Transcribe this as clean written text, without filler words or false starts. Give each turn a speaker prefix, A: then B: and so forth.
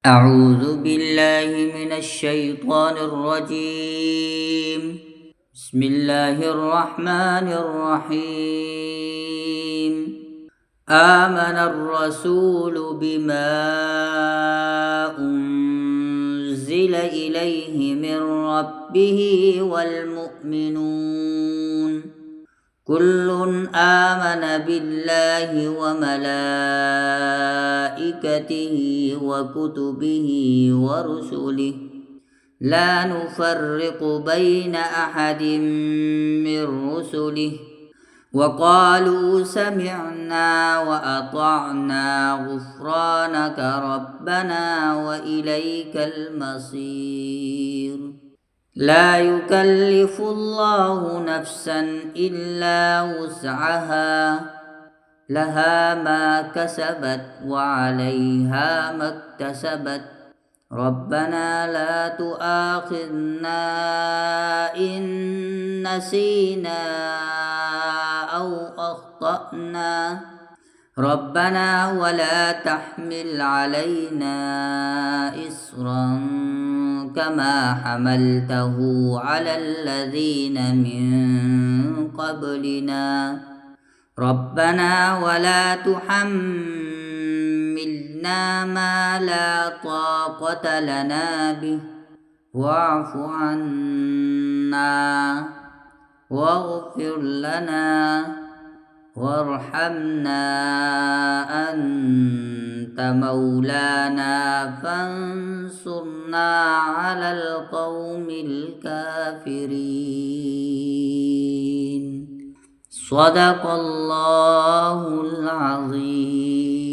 A: أعوذ بالله من الشيطان الرجيم. بسم الله الرحمن الرحيم. آمن الرسول بما أنزل إليه من ربه والمؤمنون كل آمن بالله وملائكته وكتبه ورسله لا نفرق بين أحد من رسله وقالوا سمعنا وأطعنا غفرانك ربنا وإليك المصير. لا يكلف الله نفسا إلا وسعها لها ما كسبت وعليها ما اكتسبت ربنا لا تؤاخذنا إن نسينا أو أخطأنا ربنا ولا تحمل علينا إصرا كما حملته على الذين من قبلنا ربنا ولا تحملنا ما لا طاقة لنا به واعف عنا واغفر لنا وارحمنا أنت مولانا فانصرنا على القوم الكافرين. صدق الله العظيم.